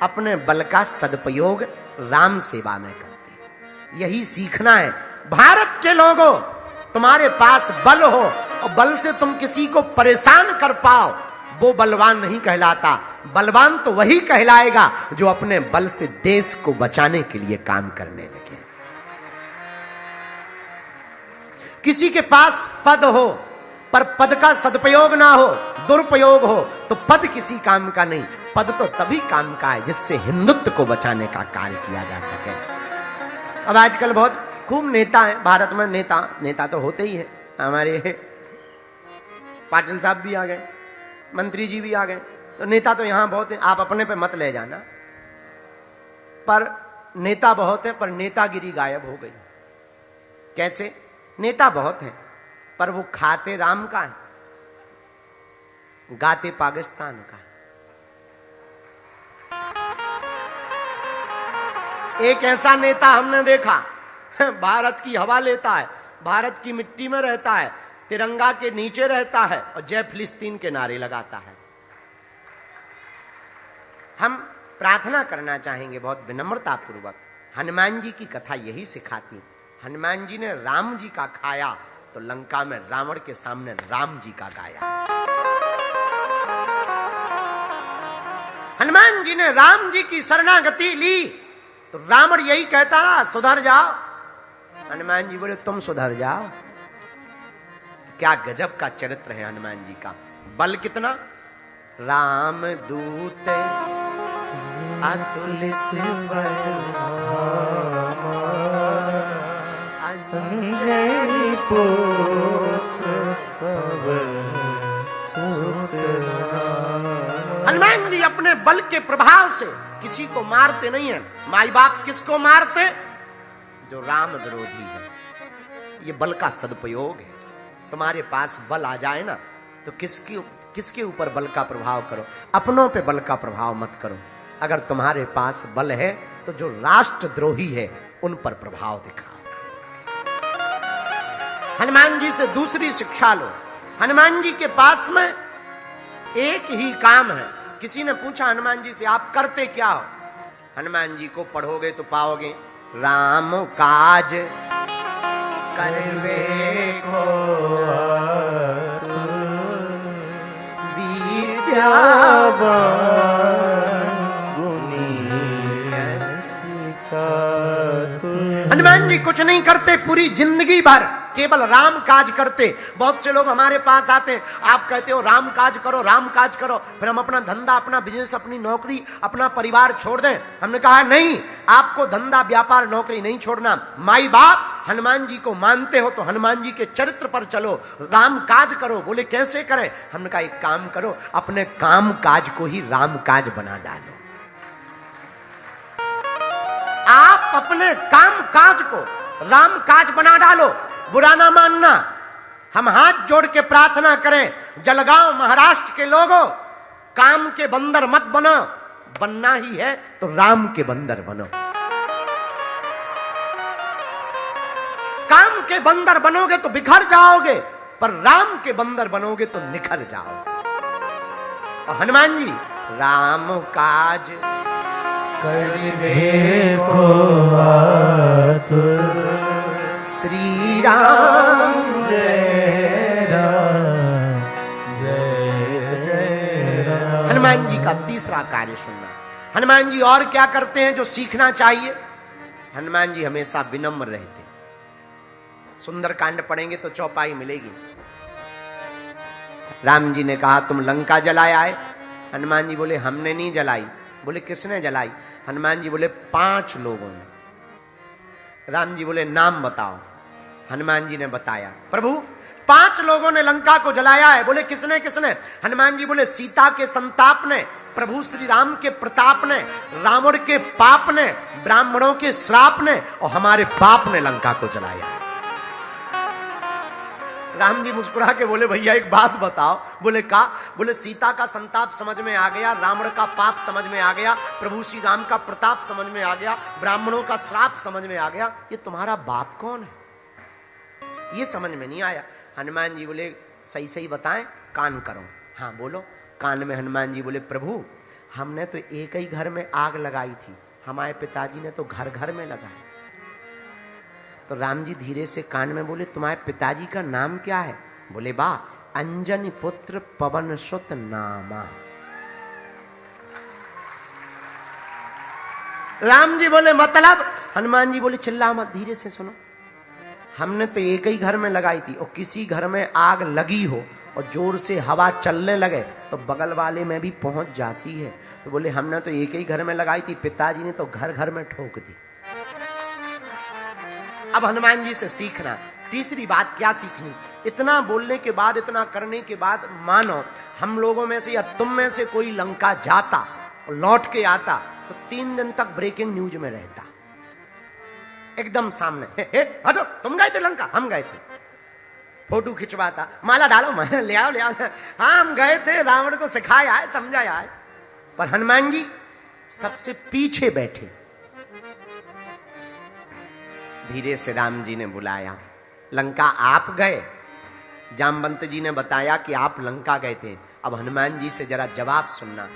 अपने बल का सदुपयोग राम सेवा में करते। यही सीखना है। भारत के लोगों, तुम्हारे पास बल हो और बल से तुम किसी को परेशान कर पाओ, वो बलवान नहीं कहलाता। बलवान तो वही कहलाएगा जो अपने बल से देश को बचाने के लिए काम करने लगे। किसी के पास पद हो पर पद का सदुपयोग ना हो, दुरुपयोग हो, तो पद किसी काम का नहीं। पद तो तभी काम का है जिससे हिंदुत्व को बचाने का कार्य किया जा सके। अब आजकल बहुत खूब नेता है भारत में। नेता तो होते ही है। हमारे पाटिल साहब भी आ गए, मंत्री जी भी आ गए, तो नेता तो यहां बहुत है। आप अपने पे मत ले जाना, पर नेता बहुत है, पर नेतागिरी गायब हो गई। कैसे? नेता बहुत है पर वो खाते राम का है, गाते पाकिस्तान का। एक ऐसा नेता हमने देखा, भारत की हवा लेता है, भारत की मिट्टी में रहता है, तिरंगा के नीचे रहता है और जय फिलिस्तीन के नारे लगाता है। हम प्रार्थना करना चाहेंगे बहुत विनम्रता पूर्वक। हनुमान जी की कथा यही सिखाती। हनुमान जी ने राम जी का खाया तो लंका में रावण के सामने राम जी का गाया। हनुमान जी ने राम जी की शरणागति ली तो रावण यही कहता रहा, सुधर जाओ। हनुमान जी बोले, तुम सुधर जाओ। क्या गजब का चरित्र है हनुमान जी का। बल कितना! राम दूत अतुलित अंजनी पुत्र पवन सुत। हनुमान जी अपने बल के प्रभाव से किसी को मारते नहीं है। माई बाप किसको मारते? जो राम विरोधी है। ये बल का सदुपयोग है। तुम्हारे पास बल आ जाए ना तो किसके ऊपर बल का प्रभाव करो, अपनों पे बल का प्रभाव मत करो। अगर तुम्हारे पास बल है तो जो राष्ट्रद्रोही है उन पर प्रभाव दिखाओ। हनुमान जी से दूसरी शिक्षा लो। हनुमान जी के पास में एक ही काम है। किसी ने पूछा हनुमान जी से, आप करते क्या हो? हनुमान जी को पढ़ोगे तो पाओगे, राम काज करवे को विद्यावान हनुमान जी कुछ नहीं करते, पूरी जिंदगी भर केवल राम काज करते। बहुत से लोग हमारे पास आते हैं, आप कहते हो राम काज करो, राम काज करो, फिर हम अपना धंधा, अपना बिजनेस, अपनी नौकरी, अपना परिवार छोड़ दें। हमने कहा नहीं, आपको धंधा, व्यापार, नौकरी नहीं छोड़ना। माई बाप हनुमान जी को मानते हो तो हनुमान जी के चरित्र पर चलो, राम काज करो। बोले कैसे करें? हमने कहा एक काम करो, अपने काम काज को ही राम काज बना डालो। आप अपने काम काज को राम काज बना डालो। बुरा ना मानना। हम हाथ जोड़ के प्रार्थना करें, जलगांव महाराष्ट्र के लोगों, काम के बंदर मत बनो। बनना ही है तो राम के बंदर बनो। काम के बंदर बनोगे तो बिखर जाओगे, पर राम के बंदर बनोगे तो निखर जाओगे। और हनुमान जी राम काज करवे को आतुर श्री राम जय राम जय जय राम। हनुमान जी का तीसरा कार्य सुनना। हनुमान जी और क्या करते हैं जो सीखना चाहिए? हनुमान जी हमेशा विनम्र रहते। सुंदरकांड पढ़ेंगे तो चौपाई मिलेगी। राम जी ने कहा तुम लंका जलाया है। हनुमान जी बोले हमने नहीं जलाई। बोले किसने जलाई? हनुमान जी बोले 5 लोगों ने। राम जी बोले नाम बताओ। हनुमान जी ने बताया, प्रभु 5 लोगों ने लंका को जलाया है। बोले किसने किसने? हनुमान जी बोले सीता के संताप ने, प्रभु श्री राम के प्रताप ने, रावण के पाप ने, ब्राह्मणों के श्राप ने और हमारे बाप ने लंका को जलाया। राम जी मुस्कुरा के बोले भैया एक बात बताओ। बोले का? बोले सीता का संताप समझ में आ गया, रावण का पाप समझ में आ गया, प्रभु श्री राम का प्रताप समझ में आ गया, ब्राह्मणों का श्राप समझ में आ गया, ये तुम्हारा बाप कौन है? ये समझ में नहीं आया। हनुमान जी बोले सही सही बताएं, कान करो। हाँ बोलो। कान में हनुमान जी बोले प्रभु हमने तो एक ही घर में आग लगाई थी, हमारे पिताजी ने तो घर घर में लगाई। तो राम जी धीरे से कान में बोले, तुम्हारे पिताजी का नाम क्या है? बोले, बा अंजनी पुत्र पवन सुत नामा। राम जी बोले, मतलब? हनुमान जी बोले, चिल्ला मत, धीरे से सुनो। हमने तो एक ही घर में लगाई थी, और किसी घर में आग लगी हो और जोर से हवा चलने लगे तो बगल वाले में भी पहुंच जाती है। तो बोले, हमने तो एक ही घर में लगाई थी, पिताजी ने तो घर घर में ठोक दी। अब हनुमान जी से सीखना, तीसरी बात क्या सीखनी? इतना बोलने के बाद, इतना करने के बाद, मानो हम लोगों में से या तुम में से कोई लंका जाता और लौट के आता तो 3 दिन तक ब्रेकिंग न्यूज में रहता, एकदम सामने। हे हटो, तुम गए थे लंका? हम गए थे। फोटो खिंचवाता, माला डालो, ले आओ ले आओ, हाँ हम गए थे, रावण को सिखाया है, समझाया है। पर हनुमान जी सबसे पीछे बैठे। धीरे से राम जी ने बुलाया, लंका आप गए? जामवंत जी ने बताया कि आप लंका गए थे। अब हनुमान जी से जरा जवाब सुनना।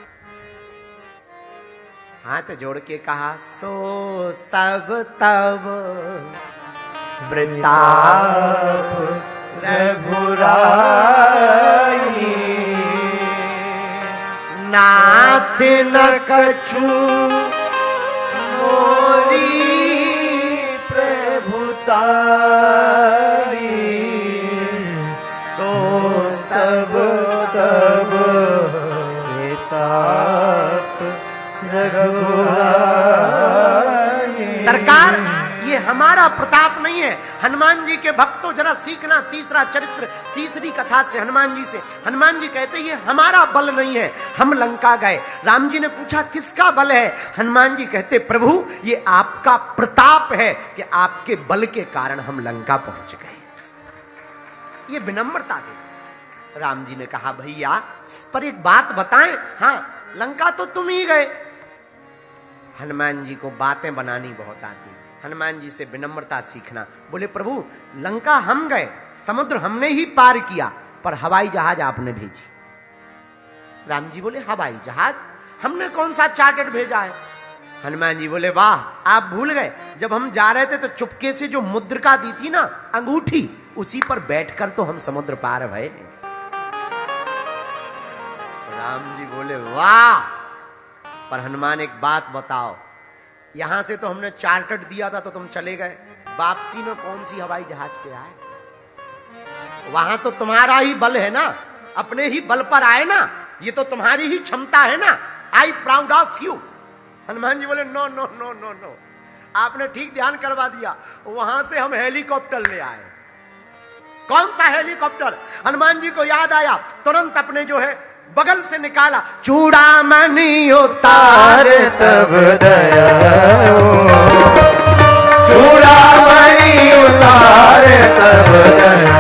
हाथ जोड़ के कहा, सो सब तब वृताप रघुराई, नाथ न कछु मोरी प्रभुताई, सो सब तब प्रताप रघुराई। सरकार, ये हमारा प्रताप नहीं है। हनुमान जी के भक्तों जरा सीखना तीसरा चरित्र, तीसरी कथा से, हनुमान जी से। हनुमान जी कहते ये हमारा बल नहीं है, हम लंका गए। राम जी ने पूछा किसका बल है? हनुमान जी कहते प्रभु ये आपका प्रताप है कि आपके बल के कारण हम लंका पहुंच गए। ये विनम्रता दे। राम जी ने कहा भैया पर एक बात बताएं। हाँ, लंका तो तुम ही गए। हनुमान जी को बातें बनानी बहुत आती। हनुमान जी से विनम्रता सीखना। बोले प्रभु लंका हम गए, समुद्र हमने ही पार किया, पर हवाई जहाज आपने भेजी। राम जी बोले हवाई जहाज? हमने कौन सा चार्टर्ड भेजा है? हनुमान जी बोले वाह, आप भूल गए, जब हम जा रहे थे तो चुपके से जो मुद्रिका दी थी ना, अंगूठी, उसी पर बैठकर तो हम समुद्र पार भये। राम जी बोले वाह, पर हनुमान एक बात बताओ, यहां से तो हमने चार्टर्ड दिया था तो तुम चले गए, वापसी में कौन सी हवाई जहाज पे आए? वहां तो तुम्हारा ही बल है ना, अपने ही बल पर आए ना, ये तो तुम्हारी ही क्षमता है ना। I proud of you. Hanuman ji बोले no no no no no, आपने ठीक ध्यान करवा दिया, वहां से हम हेलीकॉप्टर ले आए। कौन सा हेलीकॉप्टर? हनुमान जी को याद आया, तुरंत अपने जो है बगल से निकाला, चूड़ामणि उतार तब दया, चूड़ामणि उतार तब दया,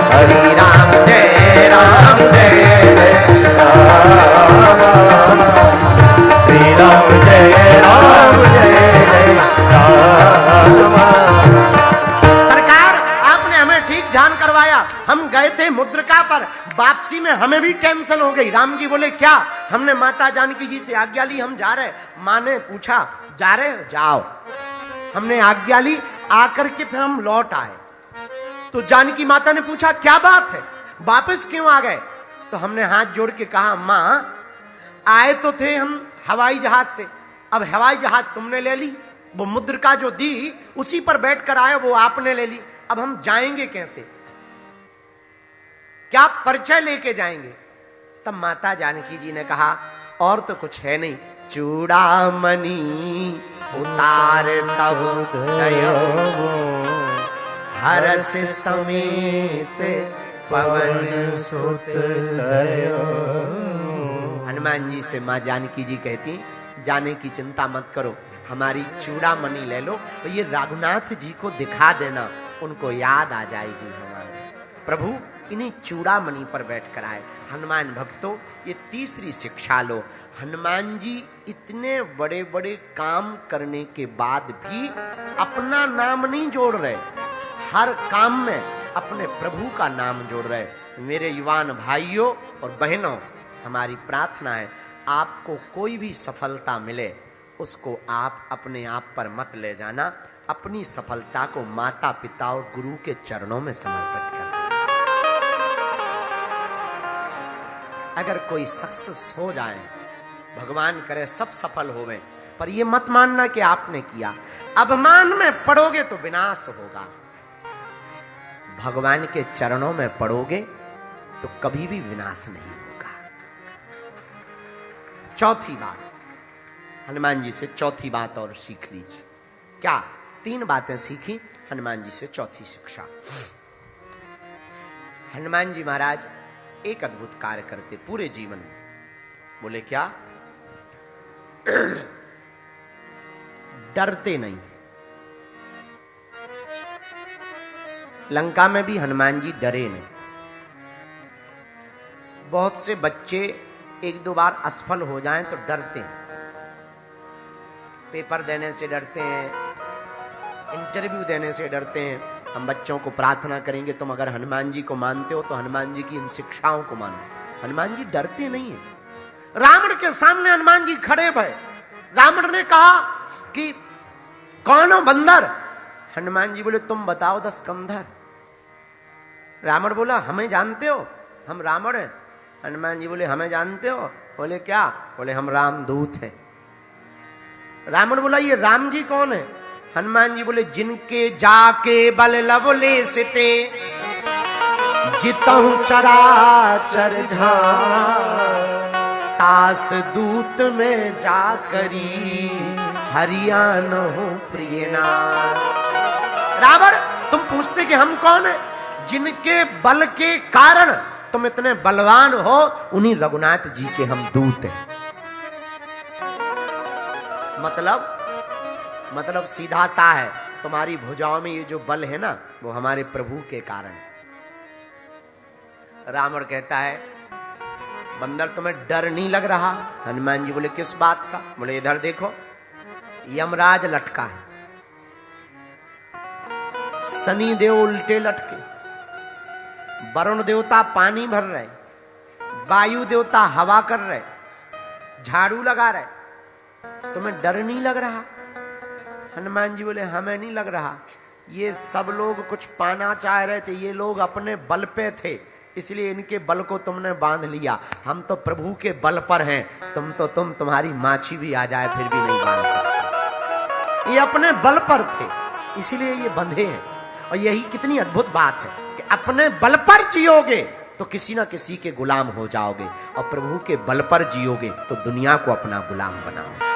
श्री राम जय राम जय जय राम, श्री राम जय राम जय जय राम। सरकार आपने हमें ठीक ध्यान करवाया, हम गए थे मुद्रिका पर, वापसी में हमें भी टेंशन हो गई। राम जी बोले क्या? हमने माता जानकी जी से आज्ञा ली, हम जा रहे। माँ ने पूछा जा रहे? जाओ। हमने आज्ञा ली, आकर के फिर हम लौट आए। तो जानकी माता ने पूछा क्या बात है, वापस क्यों आ गए? तो हमने हाथ जोड़ के कहा माँ आए तो थे हम हवाई जहाज से, अब हवाई जहाज तुमने ले ली, वो मुद्रिका जो दी उसी पर बैठ कर आए वो आपने ले ली, अब हम जाएंगे कैसे? क्या परिचय लेके जाएंगे? तब माता जानकी जी ने कहा और तो कुछ है नहीं, चूड़ामणि उतार तब दया, हरस समेत पवन सुत दया। हनुमान जी से माँ जानकी जी कहती जाने की चिंता मत करो, हमारी चूड़ामणि ले लो, तो ये रघुनाथ जी को दिखा देना, उनको याद आ जाएगी हमारी। प्रभु इन्हीं चूड़ामणि पर बैठकर आए। हनुमान भक्तों ये तीसरी शिक्षा लो, हनुमान जी इतने बड़े बड़े काम करने के बाद भी अपना नाम नहीं जोड़ रहे, हर काम में अपने प्रभु का नाम जोड़ रहे। मेरे युवान भाइयों और बहनों, हमारी प्रार्थना है आपको कोई भी सफलता मिले उसको आप अपने आप पर मत ले जाना, अपनी सफलता को माता पिता और गुरु के चरणों में समर्पित कर। अगर कोई सक्सेस हो जाए, भगवान करे सब सफल होवे, पर यह मत मानना कि आपने किया। अभिमान में पड़ोगे तो विनाश होगा, भगवान के चरणों में पड़ोगे तो कभी भी विनाश नहीं होगा। चौथी बात, हनुमान जी से चौथी बात और सीख लीजिए। क्या? 3 बातें सीखी हनुमान जी से। चौथी शिक्षा, हनुमान जी महाराज एक अद्भुत कार्य करते पूरे जीवन में। बोले क्या? डरते नहीं। लंका में भी हनुमान जी डरे नहीं। बहुत से बच्चे 1-2 बार असफल हो जाएं तो डरते हैं, पेपर देने से डरते हैं, इंटरव्यू देने से डरते हैं। हम बच्चों को प्रार्थना करेंगे तुम अगर हनुमान जी को मानते हो तो हनुमान जी की इन शिक्षाओं को मानो। हनुमान जी डरते नहीं है। रावण के सामने हनुमान जी खड़े भये। रावण ने कहा कि कौन हो बंदर? हनुमान जी बोले तुम बताओ 10 कंधर। रावण बोला हमें जानते हो, हम रावण हैं। हनुमान जी बोले हमें जानते हो? बोले क्या? बोले हम रामदूत हैं। रावण बोला ये राम जी कौन है? हनुमान जी बोले जिनके जाके बल लवले सिते जितहु चराचर तास दूत में जाकरी हरियाण हो प्रियना। रावण तुम पूछते कि हम कौन है? जिनके बल के कारण तुम इतने बलवान हो, उन्हीं रघुनाथ जी के हम दूत हैं। मतलब सीधा सा है, तुम्हारी भुजाओं में ये जो बल है ना वो हमारे प्रभु के कारण। रावण कहता है बंदर तुम्हें डर नहीं लग रहा? हनुमान जी बोले किस बात का? बोले इधर देखो, यमराज लटका है, शनि देव उल्टे लटके, वरुण देवता पानी भर रहे, वायु देवता हवा कर रहे, झाड़ू लगा रहे, तुम्हें डर नहीं लग रहा? हनुमान जी बोले हमें नहीं लग रहा। ये सब लोग कुछ पाना चाह रहे थे, ये लोग अपने बल पे थे, इसलिए इनके बल को तुमने बांध लिया। हम तो प्रभु के बल पर हैं, तुम्हारी माछी भी आ जाए फिर भी नहीं बांध सकते। ये अपने बल पर थे इसलिए ये बंधे हैं। और यही कितनी अद्भुत बात है कि अपने बल पर जियोगे तो किसी ना किसी के गुलाम हो जाओगे, और प्रभु के बल पर जियोगे तो दुनिया को अपना गुलाम बनाओगे।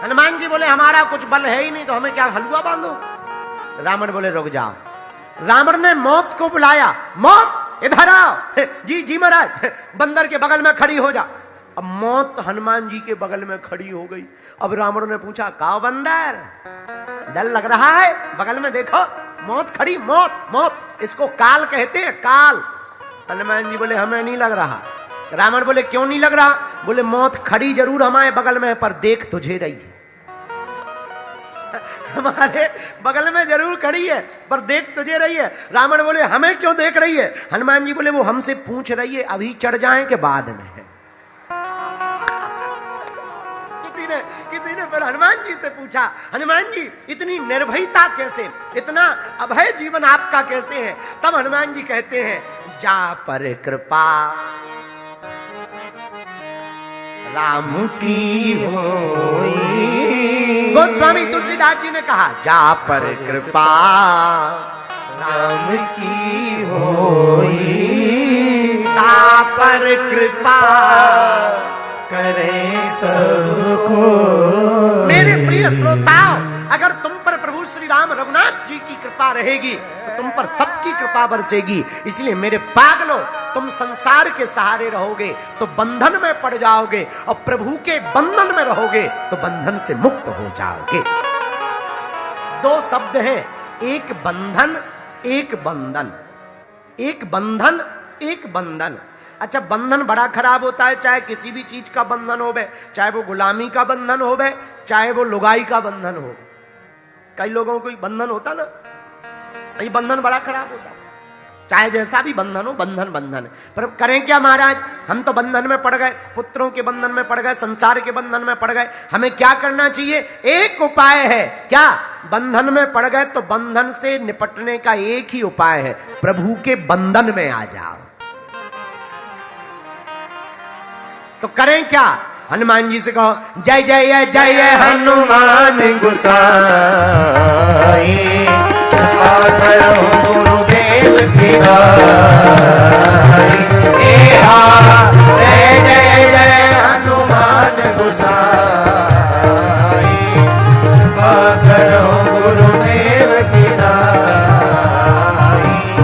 हनुमान जी बोले हमारा कुछ बल है ही नहीं तो हमें क्या हलवा बांधो? रावण बोले रुक जाओ। रावण ने मौत को बुलाया, मौत इधर आओ। जी जी महाराज, बंदर के बगल में खड़ी हो जा। अब मौत हनुमान जी के बगल में खड़ी हो गई। अब रावण ने पूछा का बंदर डर लग रहा है? बगल में देखो मौत खड़ी, मौत इसको काल कहते हैं, काल। हनुमान जी बोले हमें नहीं लग रहा। रावण बोले क्यों नहीं लग रहा? बोले मौत खड़ी जरूर हमारे बगल में पर देख तुझे रही है। हमारे बगल में जरूर खड़ी है पर देख तुझे रही है। रावण बोले हमें क्यों देख रही है? हनुमान जी बोले वो हमसे पूछ रही है अभी चढ़ जाएं के बाद में है। किसी ने फिर हनुमान जी से पूछा हनुमान जी इतनी निर्भयता कैसे, इतना अभय जीवन आपका कैसे है? तब हनुमान जी कहते हैं जा पर कृपा राम की होई। गोस्वामी तुलसीदास जी ने कहा जा पर कृपा राम की होई, जा पर कृपा करे सबको। मेरे प्रिय श्रोताओं, अगर तुम पर प्रभु श्री राम रघुनाथ जी की कृपा रहेगी तो तुम पर सबकी कृपा बरसेगी। इसलिए मेरे पागलों, तुम संसार के सहारे रहोगे तो बंधन में पड़ जाओगे, और प्रभु के बंधन में रहोगे तो बंधन से मुक्त हो जाओगे। 2 शब्द हैं, एक बंधन एक बंधन, एक बंधन एक बंधन। अच्छा, बंधन बड़ा खराब होता है, चाहे किसी भी चीज का बंधन हो, चाहे वो गुलामी का बंधन हो, चाहे वो लुगाई का बंधन हो। कई लोगों को बंधन होता ना, ये बंधन बड़ा खराब होता। चाहे जैसा भी बंधन हो, बंधन बंधन है। पर करें क्या महाराज, हम तो बंधन में पड़ गए, पुत्रों के बंधन में पड़ गए, संसार के बंधन में पड़ गए। हमें क्या करना चाहिए? एक उपाय है। क्या? बंधन में पड़ गए तो बंधन से निपटने का एक ही उपाय है, प्रभु के बंधन में आ जाओ। तो करें क्या? हनुमान जी से कहो जय जय जय जय हनुमान गोसाई, करो गुरुदेव की नाई। जय जय जय हनुमान गोसाई, करो गुरुदेव की नाई।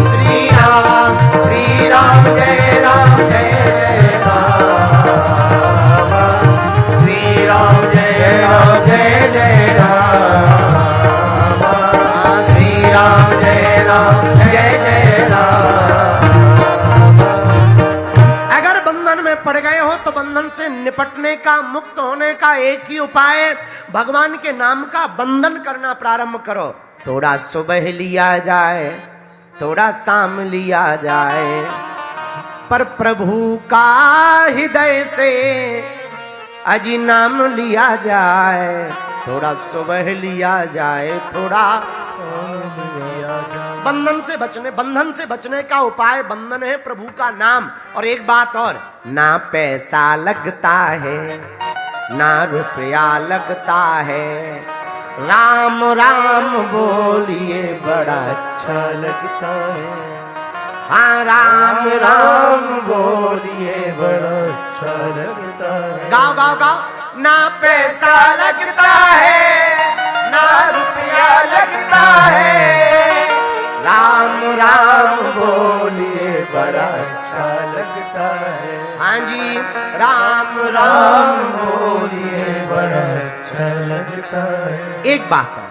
श्री राम जय राम जय जय राम, श्री राम जय जय राम, श्री राम जय जय राम। अगर बंधन में पड़ गए हो तो बंधन से निपटने का, मुक्त होने का एक ही उपाय है, भगवान के नाम का बंधन करना प्रारंभ करो। थोड़ा सुबह लिया जाए, थोड़ा शाम लिया जाए, पर प्रभु का हृदय से अजी नाम लिया जाए। थोड़ा सुबह लिया जाए, थोड़ा बंधन से बचने का उपाय बंधन है प्रभु का नाम। और एक बात और, ना पैसा लगता है, ना रुपया लगता है, राम राम बोलिए बड़ा अच्छा लगता है। हाँ राम राम बोलिए बड़ा अच्छा लगता है। गाओ गाओ गाओ। ना पैसा लगता है, ना रुपया लगता है, राम राम बोलिए बड़ा अच्छा लगता है। हाँ जी, राम राम बोलिए बड़ा अच्छा लगता है। एक बात और,